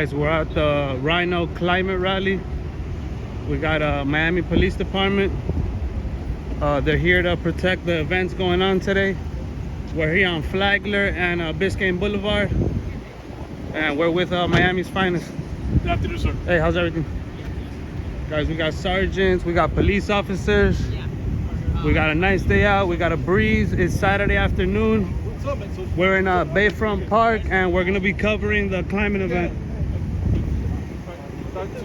guys, we're at the Rhino Climate Rally. We got Miami Police Department. They're here to protect the events going on today. We're here on Flagler and Biscayne Boulevard. And we're with Miami's finest. Good afternoon, sir. Hey, how's everything? Guys, we got sergeants, we got police officers. We got a nice day out, we got a breeze. It's Saturday afternoon. What's up, man? We're in Bayfront Park and we're gonna be covering the climate event. Back to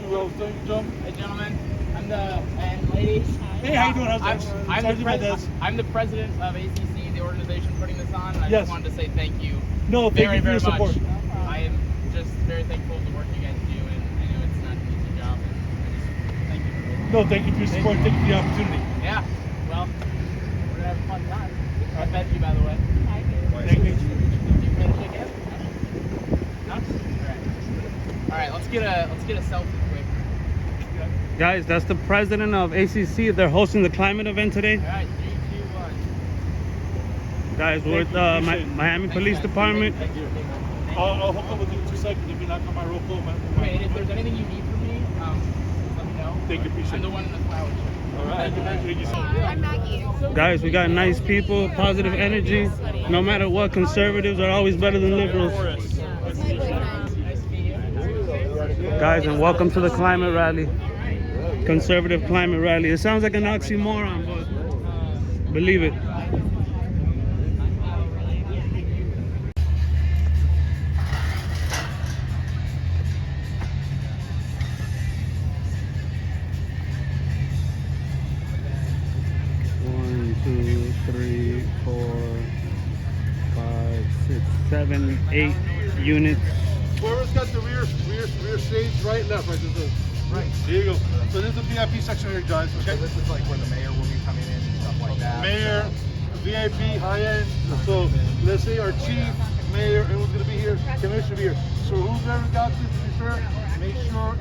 jump. Hey, gentlemen, and ladies. Hey, how you doing? How's it? I'm the president of ACC, the organization putting this on, and I Yes. just wanted to say thank you. No, thank you for your support. Much. I am just very thankful for the work you guys do, and I know it's not an easy job. And I just thank you. No, thank you for your support. Thank you for the opportunity. Yeah. Well, we're gonna have a fun time. I bet you, by the way. Thank you. You ready to shake hands? No? All right. Let's get a selfie quick. Guys, that's the president of ACC. They're hosting the climate event today. All right. 3, 2, 1. Guys, we're with Miami Police Department. Thank you. I'll hook up with you in 2 seconds. If you're not coming real cool, man. Okay, and if there's anything you need from me, let me know. Thank you, appreciate I'm the one in the flowers. All right. Thank you so much. I'm Maggie. Guys, we got nice people, positive energy. No matter what, conservatives are always better than liberals. Guys, and welcome to the climate rally. Conservative climate rally. It sounds like an oxymoron, but believe it. One, two, three, 4, 5, 6, 7, 8 units. Whoever's got the rear stage, right, left, right. Right. There you go. So this is the VIP section here, guys. Okay. So this is like where the mayor will be coming in and stuff like that. Mayor, VIP, high end. So let's say our chief, mayor, everyone's gonna be here. Commissioner be here. So whoever got this, to be fair, make sure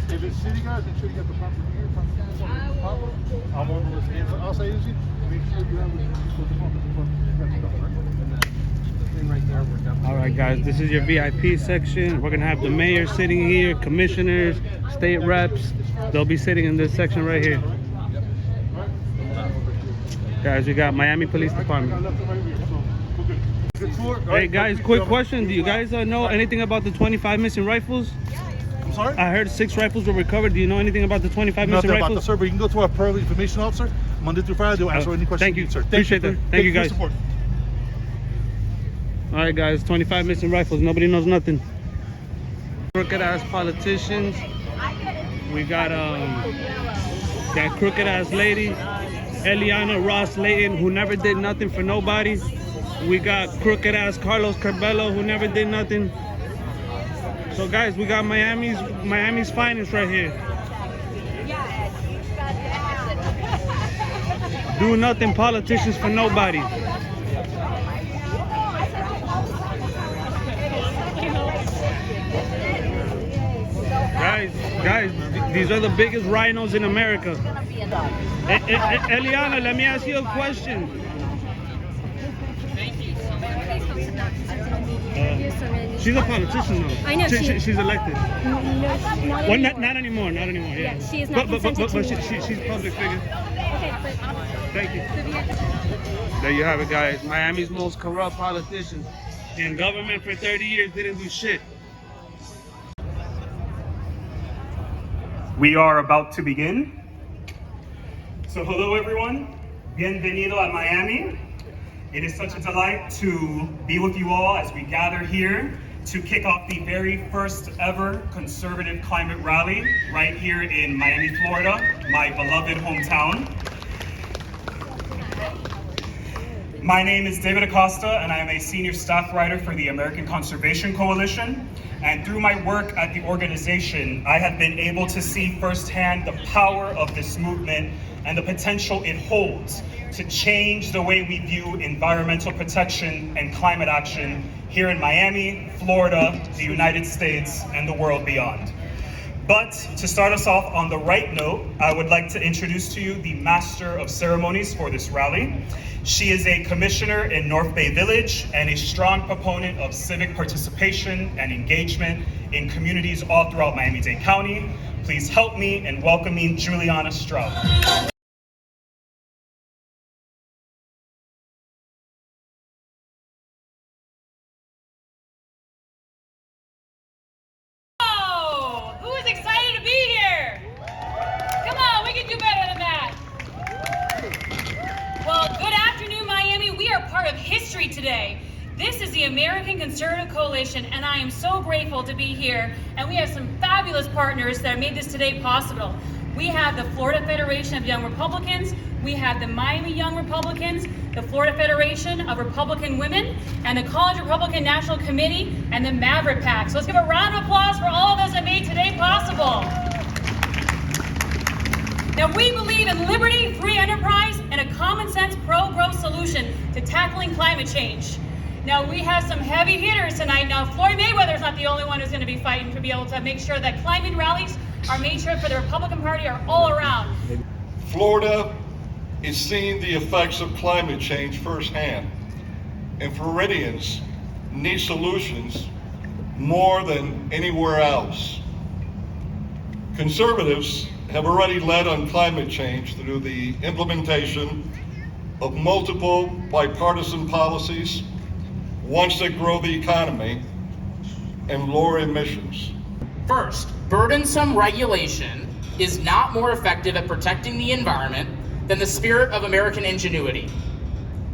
if it's city guys, make sure you got the proper gear, proper. I'm over with the outside agency. Make sure you have the Right there, we're definitely All right, guys, this is your VIP section. We're gonna have the mayor sitting here, commissioners, state reps. They'll be sitting in this section right here. Guys, we got Miami Police Department. Hey guys, quick question. Do you guys know anything about the 25 missing rifles? I'm sorry? I heard 6 rifles were recovered. Do you know anything about the 25 missing Nothing about the rifles? sir, but you can go to our Pearl Information Officer Monday through Friday. They'll answer any questions. Thank you, sir. Appreciate that. Thank you, for your guys. support. All right, guys, 25 missing rifles. Nobody knows nothing. Crooked ass politicians. We got that crooked ass lady, Eliana Ross Layton, who never did nothing for nobody. We got crooked ass Carlos Carbello, who never did nothing. So guys, we got Miami's finest right here. Do nothing politicians for nobody. Guys, these are the biggest rhinos in America. Eliana, let me ask you a question. She's a politician though. I know, She's elected. Not Well, not anymore. Yeah. Yeah, she is not But consented to. she's a public figure. Okay, but Thank you. There you have it, guys. Miami's most corrupt politicians. In government for 30 years, didn't do shit. We are about to begin. So hello everyone, bienvenido a Miami. It is such a delight to be with you all as we gather here to kick off the very first ever conservative climate rally right here in Miami, Florida, my beloved hometown. My name is David Acosta and I am a senior staff writer for the American Conservation Coalition. And through my work at the organization, I have been able to see firsthand the power of this movement and the potential it holds to change the way we view environmental protection and climate action here in Miami, Florida, the United States, and the world beyond. But to start us off on the right note, I would like to introduce to you the master of ceremonies for this rally. She is a commissioner in North Bay Village and a strong proponent of civic participation and engagement in communities all throughout Miami-Dade County. Please help me in welcoming Juliana Stroud. Who is excited to be here? Come on, we can do better than that. Well, good afternoon, Miami. We are part of history today. This is the American Conservative Coalition, and I am so grateful to be here. And we have some fabulous partners that made this today possible. We have the Florida Federation of Young Republicans, we have the Miami Young Republicans, the Florida Federation of Republican Women, and the College Republican National Committee, and the Maverick PAC. So let's give a round of applause for all of those that made today possible. Now, we believe in liberty, free enterprise, and a common sense pro-growth solution to tackling climate change. Now, we have some heavy hitters tonight. Now, Floyd Mayweather's not the only one who's going to be fighting to be able to make sure that climate rallies are made sure for the Republican Party are all around. Florida is seeing the effects of climate change firsthand, and Floridians need solutions more than anywhere else. Conservatives have already led on climate change through the implementation of multiple bipartisan policies, ones that grow the economy and lower emissions. First, burdensome regulation is not more effective at protecting the environment than the spirit of American ingenuity.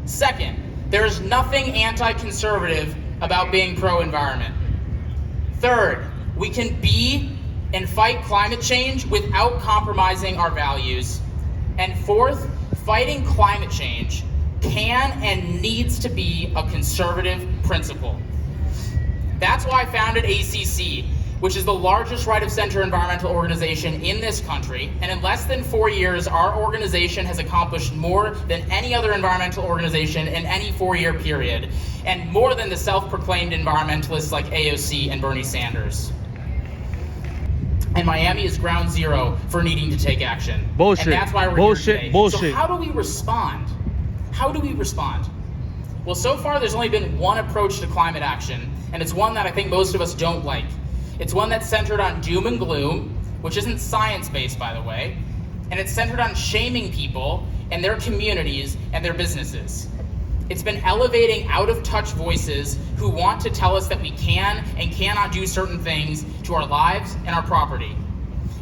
Second, there is nothing anti-conservative about being pro-environment. Third, we can be and fight climate change without compromising our values. And fourth, fighting climate change can and needs to be a conservative principle. That's why I founded ACC, which is the largest right-of-center environmental organization in this country, and in less than 4 years, our organization has accomplished more than any other environmental organization in any 4-year period, and more than the self-proclaimed environmentalists like AOC and Bernie Sanders. And Miami is ground zero for needing to take action. Bullshit. And that's why we're Bullshit. here today. Bullshit. So how do we respond? How do we respond? Well, so far there's only been one approach to climate action, and it's one that I think most of us don't like. It's one that's centered on doom and gloom, which isn't science-based, by the way, and it's centered on shaming people and their communities and their businesses. It's been elevating out-of-touch voices who want to tell us that we can and cannot do certain things to our lives and our property.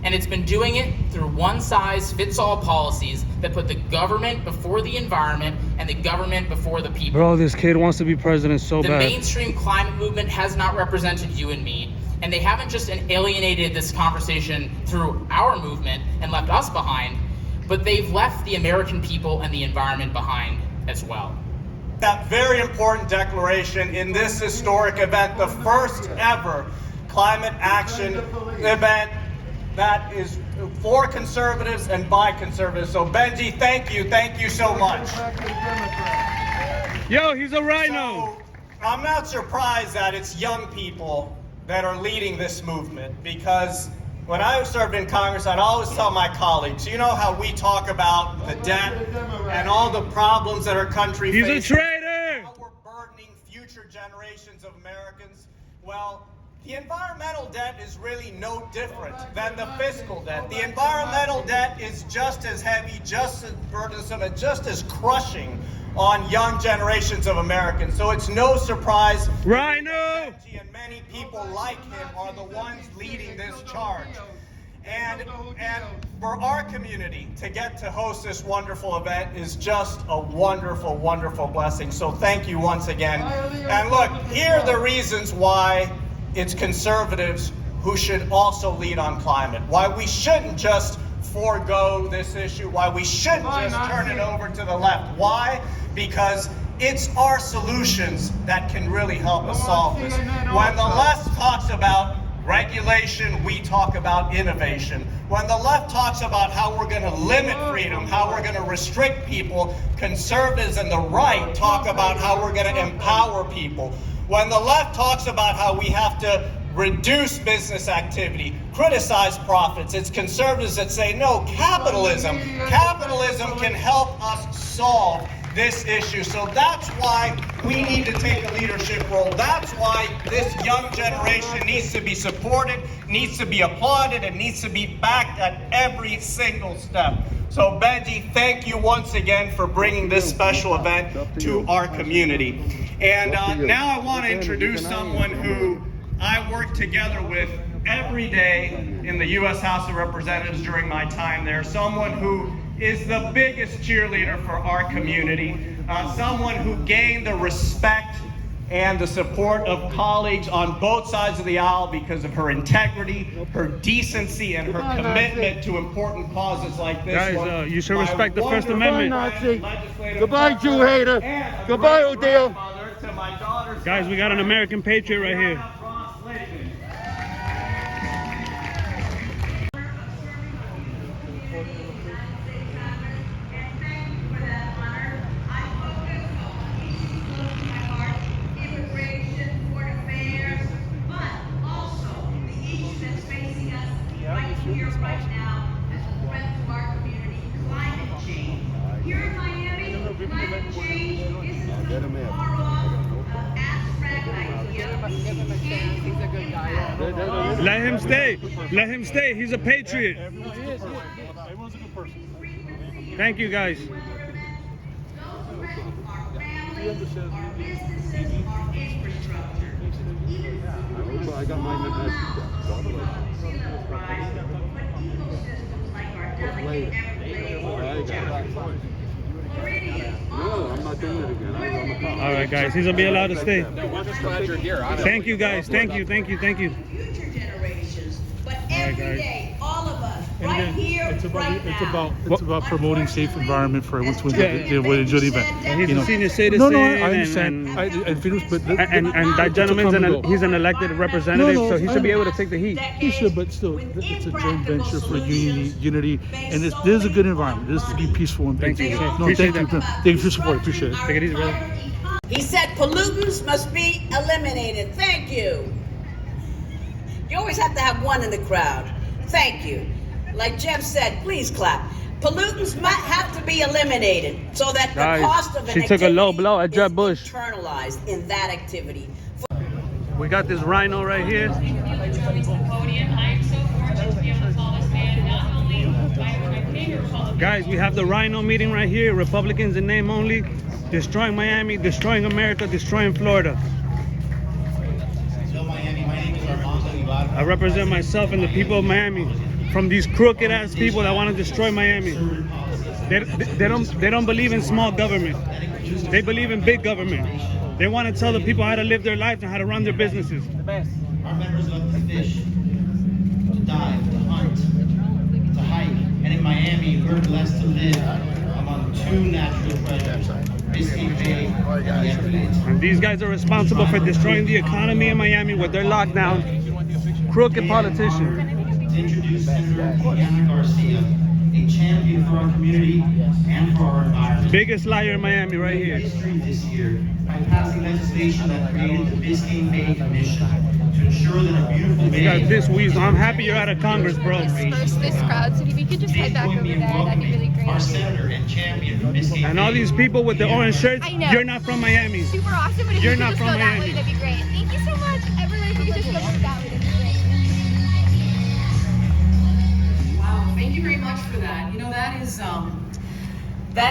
And it's been doing it through one-size-fits-all policies that put the government before the environment and the government before the people. Bro, this kid wants to be president so The bad. mainstream climate movement has not represented you and me, and they haven't just alienated this conversation through our movement and left us behind, but they've left the American people and the environment behind as well. That very important declaration in this historic event, the first ever climate action event that is for conservatives and by conservatives. So Benji, thank you so much. Yo, he's a rhino. So, I'm not surprised that it's young people that are leading this movement, because when I served in Congress, I'd always tell my colleagues, you know how we talk about the debt and all the problems that our country He's faces. a traitor. How we're burdening future generations of Americans. Well, the environmental debt is really no different than the fiscal debt. The environmental debt is just as heavy, just as burdensome, and just as crushing on young generations of Americans. So it's no surprise Rhino. Benji and many people like him are the ones leading this charge. And for our community to get to host this wonderful event is just a wonderful, wonderful blessing. So thank you once again. And look, here are the reasons why it's conservatives who should also lead on climate, why we shouldn't just forego this issue, why we shouldn't just turn it over to the left. Why? Because it's our solutions that can really help us solve this. When the left talks about regulation, we talk about innovation. When the left talks about how we're going to limit freedom, how we're going to restrict people, conservatives and the right talk about how we're going to empower people. When the left talks about how we have to reduce business activity, criticize profits, it's conservatives that say, no, capitalism can help us solve this issue. So that's why we need to take a leadership role. That's why this young generation needs to be supported, needs to be applauded, and needs to be backed at every single step. So Benji, thank you once again for bringing this special event to our community. And now I want to introduce someone who I work together with every day in the U.S. House of Representatives during my time there. Someone who is the biggest cheerleader for our community. Someone who gained the respect and the support of colleagues on both sides of the aisle because of her integrity, her decency, and her commitment to important causes like this. Guys, you should respect the First Amendment. Goodbye, Jew hater. Goodbye, Odile. Guys, we got an American patriot right here. Here right now as a threat to our community, climate change. Here in Miami, climate change isn't some far off abstract idea. He's a good guy. Let him stay. Let him stay. He's a patriot. Everyone's a good person. Thank you, guys. Those threaten our families, our businesses, our infrastructure. I got my sea level rise, but ecosystems like our delicate Everglades, Floridians, No, I'm not doing it again. All right, guys. He's gonna be allowed to stay. We're just glad you're here. Honestly. Thank you, guys. Thank you. Thank you. Thank you. future generations, but guys. every day, all of us, right here, right now. It's about promoting safe environment for everyone to enjoy the event. He's You know. a senior citizen. No, I understand. And that gentleman's he's an elected representative, so he should be able to take the heat. He should, but still, it's a joint venture for unity, and this is a good environment. This is to be peaceful and Thank you. No, Appreciate thank you. that. Thank you for your support. Appreciate it. Take it easy, brother. He said pollutants must be eliminated. Thank you. You always have to have one in the crowd. Thank you. Like Jeff said, please clap. Pollutants might have to be eliminated so that the Guys, cost of an she took a low activity blow at Jeb is Bush. internalized in that activity. We got this rhino right here. Thank you for coming to the podium. I am so fortunate to be able to call this man not only my favorite Republican. Guys, we have the rhino meeting right here. Republicans in name only. Destroying Miami, destroying America, destroying Florida. Hello, Miami. My name is Armando. I represent myself and the people of Miami from these crooked ass people that want to destroy Miami. They don't believe in small government. They believe in big government. They want to tell the people how to live their lives and how to run their businesses. Our members love to fish, to dive, to hunt, to hike. And in Miami, we're blessed to live among two natural treasures, Biscayne Bay and the Everglades. And these guys are responsible for destroying the economy in Miami with their lockdown. Crooked politicians. To introduce Senator Joaquin Garcia, a champion for our community and for our environment. Biggest liar in Miami right here. History this year by passing legislation that created the Biscayne Bay Commission to ensure that a beautiful bay. You got this weasel. I'm happy you're out of Congress, bro. Disperse this crowd, so if you could just head back over there, that'd be really great. Our senator and champion from Biscayne And all Bay. these people with the orange shirts, I know. you're not from Miami. Super awesome, but if You're you could not just from go that Miami. way, that'd be great. Thank you so much. Everyone, if you could just go that way, that'd be great. Wow, thank you very much for that. You know, that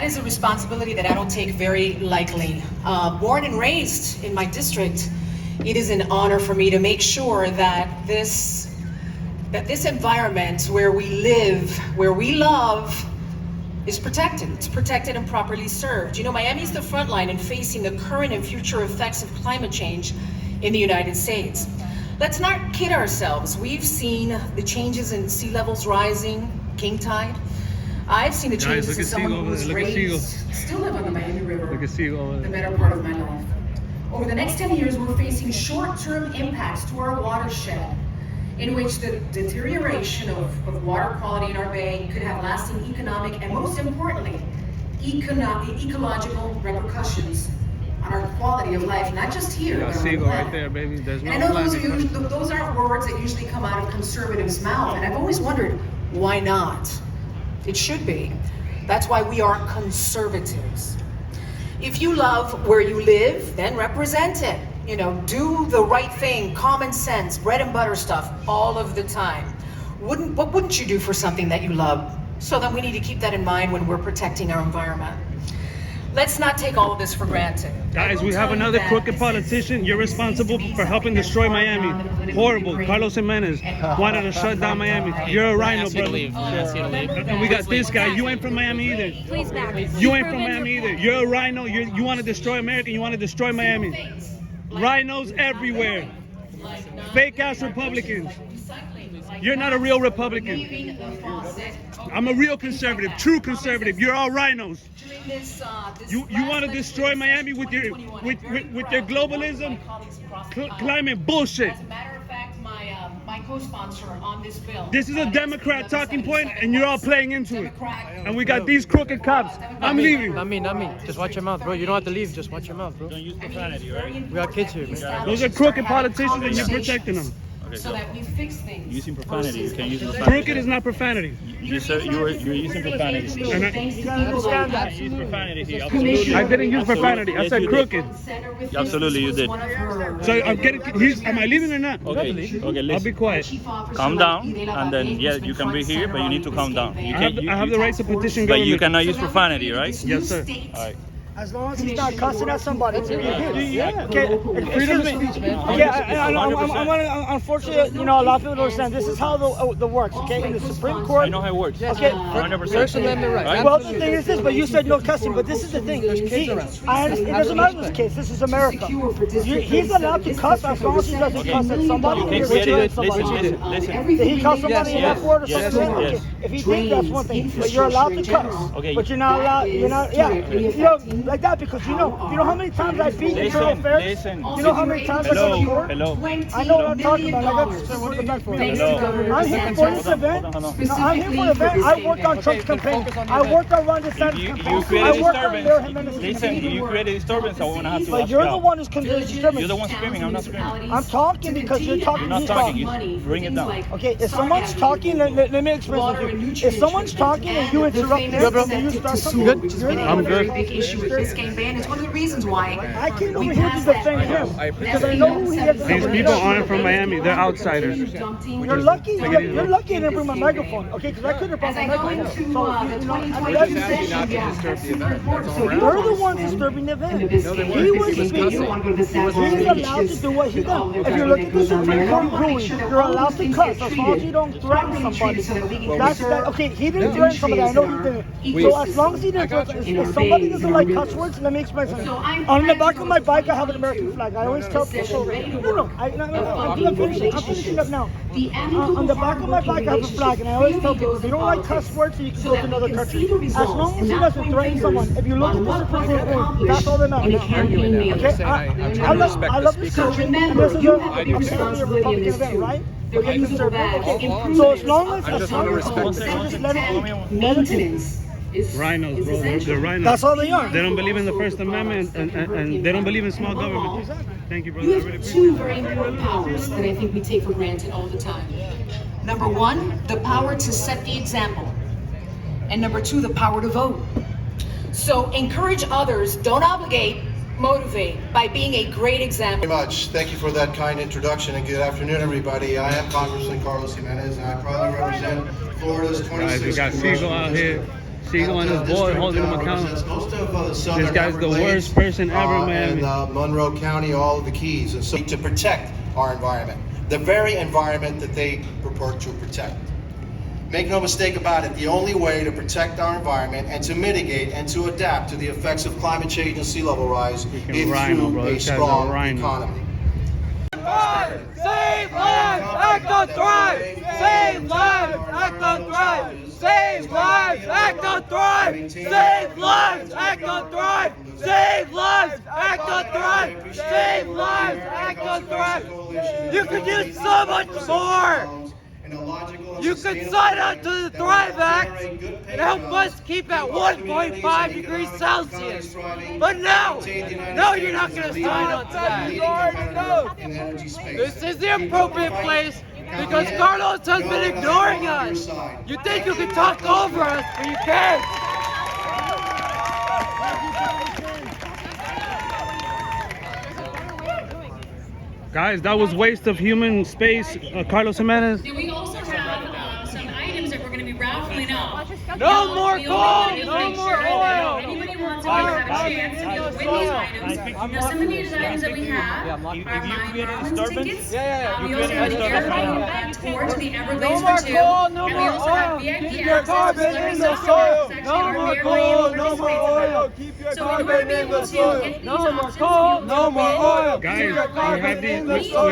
is a responsibility that I don't take very lightly. Born and raised in my district, it is an honor for me to make sure that this environment where we live, where we love, is protected. It's protected and properly served. You know, Miami's the front line in facing the current and future effects of climate change in the United States. Let's not kid ourselves. We've seen the changes in sea levels rising, king tide. I've seen the Guys, changes look in at someone Seagull who over was there. Look at Seagull. raised, still live on the Miami River, Look at Seagull over the there. better part of my life. Over the next 10 years, we're facing short-term impacts to our watershed, in which the deterioration of water quality in our bay could have lasting economic and, most importantly, ecological repercussions on our quality of life, not just here, You got but on the Seagull planet. right there, baby. There's no And I know planet. those aren't words that usually come out of conservatives' mouth, and I've always wondered, why not? It should be. That's why we are conservatives. If you love where you live, then represent it. You know, do the right thing, common sense, bread and butter stuff all of the time. What wouldn't you do for something that you love? So then we need to keep that in mind when we're protecting our environment. Let's not take all of this for granted. Guys, we have another crooked politician. You're responsible for helping destroy Miami. Horrible. Carlos Jimenez wanted to shut down Miami. You're a rhino, brother. And we got this guy. You ain't from Miami either. Please back. You ain't from Miami either. You're a rhino. You want to destroy America. You want to destroy Miami. Rhinos everywhere. Fake ass Republicans. You're not a real Republican. I'm a real conservative, true conservative. You're all rhinos. You want to destroy Miami with your globalism, climate bullshit. As a matter of fact, my co-sponsor on this bill. This is a Democrat talking point, and you're all playing into it. And we got these crooked cops. I'm leaving. Not me. Just watch your mouth, bro. You don't have to leave. Just watch your mouth, bro. Don't use profanity, right? We got kids here, man. Those are crooked politicians, and you're protecting them. Okay, so that we fix things. Using profanity, you can't use profanity. Crooked is not profanity. You're using profanity. And You use profanity here. Absolutely. I didn't use profanity. I said crooked. Absolutely, you did. So I'm getting. Am I leaving or not? Okay, listen. I'll be quiet. Calm down, and then yeah, you can be here, but you need to calm down. You I have the right to petition but government. you cannot use profanity, right? Yes, sir. All right. As long as he's not cussing at somebody. Yeah. Okay. Freedom of speech, man. Yeah, unfortunately, you know, a lot of people don't understand. This is how the works, okay? In the Supreme Court. I know how it works. Okay. 100%. First Amendment right. Well, the thing is this, but you said no cussing. But this is the thing. It doesn't matter in this case. This is America. He's allowed to cuss as long as he doesn't cuss at somebody. Listen. Did he cuss somebody in that word or something? Okay. If he did, that's one thing. But you're allowed to cuss. Okay. But you're not allowed. You're not. Yeah. You know, like that, because you know how many times I beat internal affairs. You know how many times I go to court. Hello. I know what I'm talking about. I got respect for it. I'm here for this event. I'm here for the event. I worked on Trump's campaign. I worked on Ron DeSantis' campaign. You created disturbance. Listen, campaign. you created disturbance. I want to have to. But you're the one who's creating disturbance. You're the one screaming. I'm not screaming. I'm talking because you're talking. You're not talking. Bring it down. Okay, if someone's talking, let me explain something. If someone's talking and you interrupt them, and you start something, I'm good. Big issue with Biscayne ban. It's one of the reasons why I came over here to defend him because I know who he is. These people aren't from Miami. They're outsiders. You're lucky. You're lucky I didn't bring my microphone. Okay, because I could have brought my microphone. So you're the one disturbing the event. He was speaking. He's allowed to do what he does. If you look at the Supreme Court ruling, you're allowed to cuss as long as you don't threaten somebody. That's that. Okay, he didn't threaten somebody. I know he didn't. So as long as he didn't threaten, if somebody doesn't like cuss words, let me explain something. On the back of my bike, I have an American flag. I always tell people. I'm finishing up now. On the back of my bike, I have a flag, and I always tell people, if you don't like cuss words, you can go to another country. As long as he doesn't threaten someone. If you look at the Supreme Court, that's all that matters. Okay, I love this country, and this is apparently a Republican event, right? Okay, conservative. So as long as just let it be. Rhinos, bro. They're rhinos. That's all they are. They don't believe in the First Amendment, and they don't believe in small government. Thank you, brother. You have two very important powers that I think we take for granted all the time. Number one, the power to set the example. And number two, the power to vote. So encourage others, don't obligate, motivate by being a great example. Very much. Thank you for that kind introduction, and good afternoon, everybody. I am Congressman Carlos Jimenez, and I proudly represent Florida's 26th. We got Seagull out here. Seagull and his boy holding him accountable. This guy's the worst person ever, man. And Monroe County, all of the keys, and so to protect our environment, the very environment that they purport to protect. Make no mistake about it, the only way to protect our environment and to mitigate and to adapt to the effects of climate change and sea level rise is through a strong economy. Save lives, act on thrive! Save lives, act on thrive! Save lives, act on thrive! Save lives, act on thrive! Save lives, act on thrive! Save lives, act on thrive! You could do so much more! You could sign up to the Thrive Act and help us keep at 1.5 degrees Celsius. But no, you're not going to sign on to that. This is the appropriate place because Carlos has been ignoring us. You think you can talk over us, but you can't. Guys, that was waste of human space. Carlos Jimenez. We also have some items that we're going to be raffling off. No more coal! No more oil! Anybody wants to have a chance to win these items. Now, some of these items that we have are my Marlins tickets. We also have the airplane tour to the Everglades for two. No And we more also have oil! VIP Keep your access to carbon celebrity in the soccer soil! section No where more Mayor coal! No more oil! Keep your So in order to be able to get these No more options, coal! you No more oil! Guys, we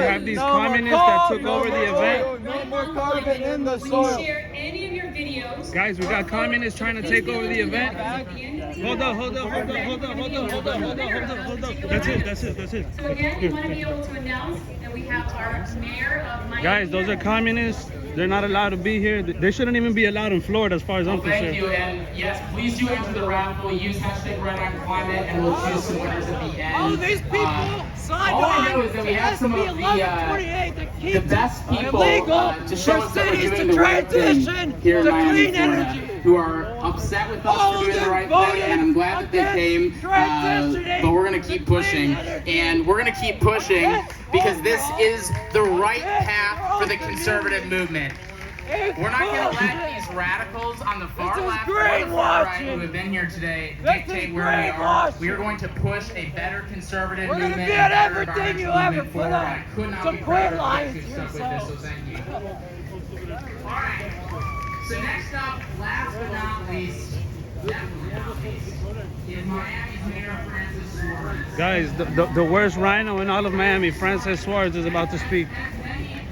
have these communists that took over the event. No more carbon in the when you soil! share any of your videos. Guys, we got communists trying to take over the event. Hold up. That's it. So again, we want to be able to announce that we have our mayor of Miami. Guys, those are communists. They're not allowed to be here. They shouldn't even be allowed in Florida as far as I'm concerned. Thank you, and yes, please do enter the raffle. Use hashtag Red on Climate, and we'll choose some winners at the end. All these people signed all I know on. is that we It have has some to be of 1128 to the keep best people illegal to show for us that we're cities doing to the right thing transition here in to Miami, clean Florida, energy. who are upset with us All for doing of the them right voted thing, and I'm glad that they came. transitioning But we're going to keep pushing, and we're going to keep pushing because this is the right path for the conservative movement. We're not going to let these radicals on the far left or the far right who have been here today dictate where we are. We are going to push a better conservative We're movement. gonna get and better everything you environmental ever movement put forward. up. I could not So be quit prouder lying of to you stuck with this, so yourself. thank you. All right. So next up, last but not least, definitely not least, is Miami's Mayor Francis Suarez. Guys, the worst rhino in all of Miami, Francis Suarez, is about to speak.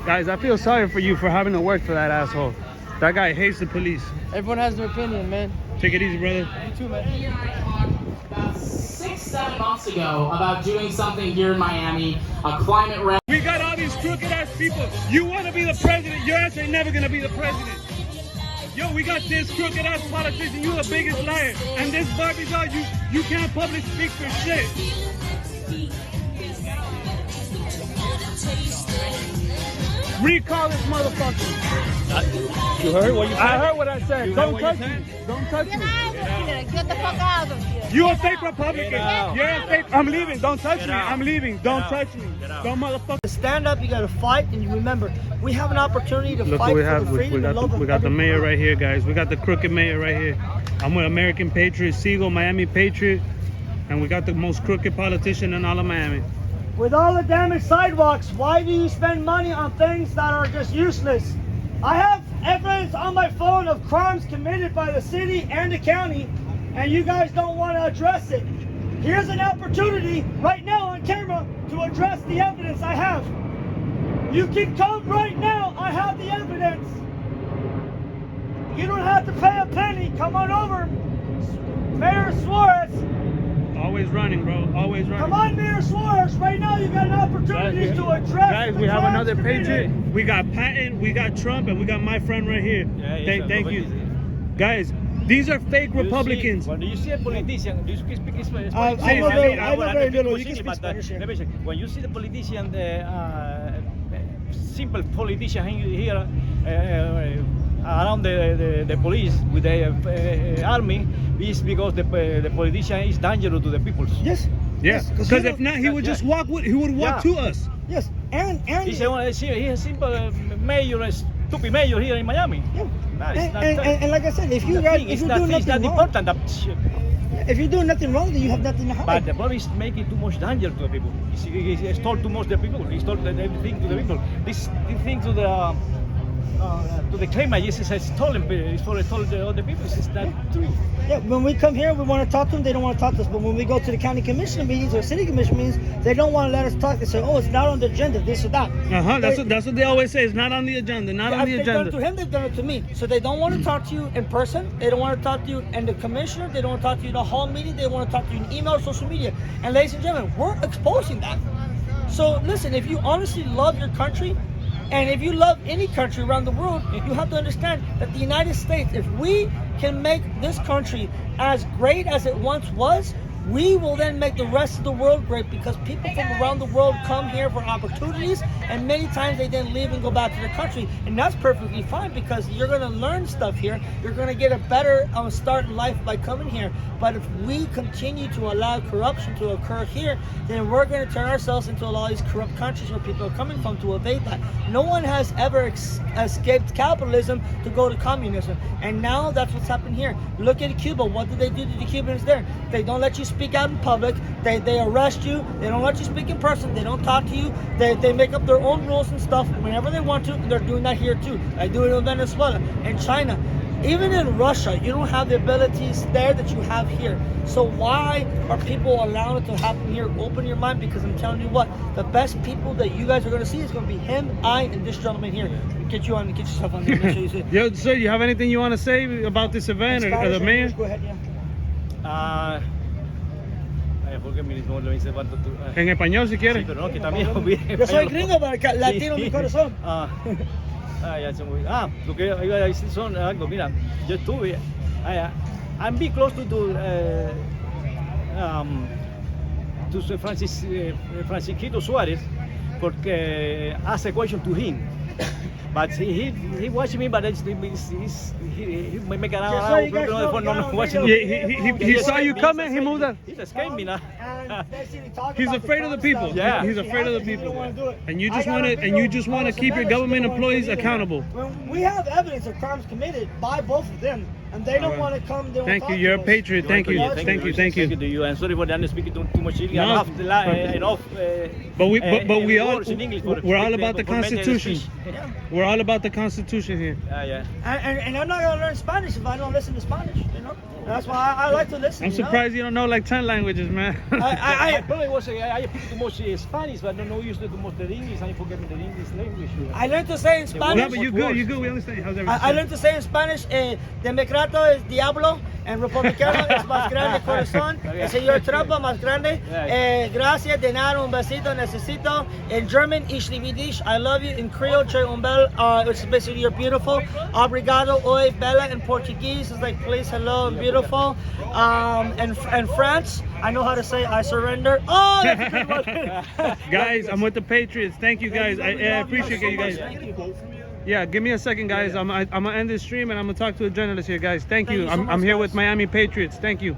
Guys, I feel sorry for you for having to work for that asshole. That guy hates the police. Everyone has their opinion, man. Take it easy, brother. You too, man. He and I talked about 6-7 months ago about doing something here in Miami, a climate rally. We got all these crooked ass people. You want to be the president, your ass ain't never gonna be the president. Yo, we got this crooked ass politician, you the biggest liar. And this Barbie doll, you can't public speak for shit. Recall this motherfucker. You heard what you said? I heard what I said. Don't touch me. Don't touch me. Get the fuck out of here. You a fake Republican. You're a fake. I'm leaving. Don't touch me. out. I'm leaving. Don't touch me. Don't motherfucker. To stand up, you gotta fight, and you remember, we have an opportunity to Look fight what we for have. the freedom We and love of got the every mayor person. right here, guys. We got the crooked mayor right here. I'm with American Patriot, Seagull, Miami Patriot, and we got the most crooked politician in all of Miami. With all the damaged sidewalks, why do you spend money on things that are just useless? I have evidence on my phone of crimes committed by the city and the county, and you guys don't want to address it. Here's an opportunity right now on camera to address the evidence I have. You can come right now, I have the evidence. You don't have to pay a penny, come on over. Mayor Suarez. Always running, bro. Always running. Come on, Mayor Suarez. Right now, you got an opportunity to address. Guys, we have another Patriot. We got Patton, we got Trump, and we got my friend right here. Thank you. Guys, these are fake Republicans. When you see a politician, do you speak Spanish? I know very little. You can speak Spanish here. Let me say, when you see the politician, simple politician here around the police with the army, is because the politician is dangerous to the people. Yes. Yes. Because if not, he would just walk. He would walk to us. Yes. And he's a simple mayor, stupid mayor here in Miami. Yeah. It's not- And like I said, if you guys, if you're doing it's not nothing wrong, important. if you're doing nothing wrong, then you have nothing to hide. But the problem is making too much danger to the people. He stole too much the people. He stole everything to the people. This thing to the climate is stolen. It's for all the people. It's not true. Yeah, when we come here, we want to talk to them. They don't want to talk to us. But when we go to the county commission meetings or city commission meetings, they don't want to let us talk. They say, "Oh, it's not on the agenda. This or that." That's what they always say. It's not on the agenda. Not on the They've done agenda. it to him. They've done it to me. So they don't want to talk to you in person. They don't want to talk to you and the commissioner. They don't want to talk to you in a hall meeting. They want to talk to you in email, social media. And ladies and gentlemen, we're exposing that. So listen, if you honestly love your country, and if you love any country around the world, you have to understand that the United States, if we can make this country as great as it once was, We will then make the rest of the world great because people from around the world come here for opportunities, and many times they then leave and go back to their country, and that's perfectly fine because you're going to learn stuff here. You're going to get a better start in life by coming here. But if we continue to allow corruption to occur here, then we're going to turn ourselves into a lot of these corrupt countries where people are coming from to evade that. No one has ever escaped capitalism to go to communism, and now that's what's happened here. Look at Cuba. What did they do to the Cubans there? They don't let you speak out in public. They arrest you. They don't let you speak in person. They don't talk to you. They make up their own rules and stuff whenever they want to, and they're doing that here too. They do it in Venezuela and China. Even in Russia, you don't have the abilities there that you have here. So why are people allowing it to happen here? Open your mind, because I'm telling you what, the best people that you guys are going to see is going to be him, I, and this gentleman here. Get you on, get yourself on there. Make sure you see. Yo, sir, you have anything you want to say about this event or the mayor? Go ahead, yeah. En español, si quieres. Sí, pero no, que también olvidé. Yo soy gringo, pero latino en mi corazón. Ya se me olvidó. Lo que iba a decir son algo, mira, yo estuve, I'm be close to Francisquito Suárez, porque asked a question to him. But he watched me, but he make an hour. He saw you coming, he moved on. He escaped me now. He's afraid of the people. Yeah. He's afraid of the people. And you just want to keep your government employees accountable. When we have evidence of crimes committed by both of them, and they don't want to come. Thank you. You're a patriot. Thank you. Thank you. Thank you. To you. I'm sorry for that. Speaking too much English. No. But we're all about the Constitution. We're all about the Constitution here. Yeah. And I'm not gonna learn Spanish if I don't listen to Spanish. You know. That's why I like to listen. I'm surprised you don't know like 10 languages, man. I probably was I speak too much Spanish, but I don't know used to much the English. I forget the English language. I learned to say in Spanish. No, but you good. We understand. How's everything? I learned to say in Spanish, Democrato es diablo, and Republicano es más grande corazón, el señor Trump más grande. Gracias, de nada, un besito, necesito. In German, ich liebe dich, I love you. In Creole, Che umbel, which is basically you're beautiful. Obrigado, oi, bella. In Portuguese, it's like please, hello, and beautiful. And France, I know how to say I surrender. Oh, that's a good one. Guys, I'm with the Patriots. Thank you, guys. I appreciate you guys. Yeah, give me a second, guys. I'm gonna end this stream and I'm gonna talk to a journalist here, guys. Thank you. I'm here with Miami Patriots. Thank you.